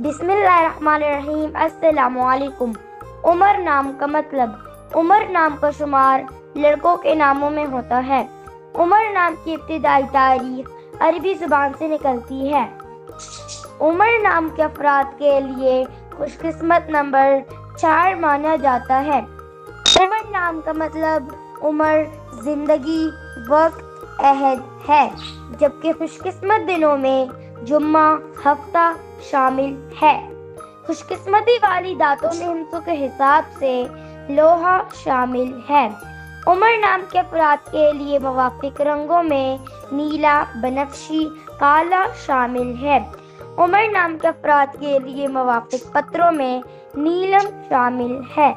बिस्मिल्लाहिर्रहमानिर्रहीम। अस्सलामुअलैकुम। उमर नाम का मतलब। उमर नाम का शुमार लड़कों के नामों में होता है। उमर नाम की इब्तिदाई तारीख अरबी जुबान से निकलती है। उमर नाम के अफराद के लिए खुशकिस्मत नंबर 4 माना जाता है। उमर नाम का मतलब उमर जिंदगी, वक्त, अहद है, जबकि खुशकिस्मत दिनों में जुम्मा, हफ्ता शामिल है। खुशकिस्मती वाली दांतों में हिस्सों के हिसाब से लोहा शामिल है। उमर नाम के अफराद के लिए मुवाफिक रंगों में नीला, बनफशी, काला शामिल है। उमर नाम के अफराद के लिए मुवाफिक पत्रों में नीलम शामिल है।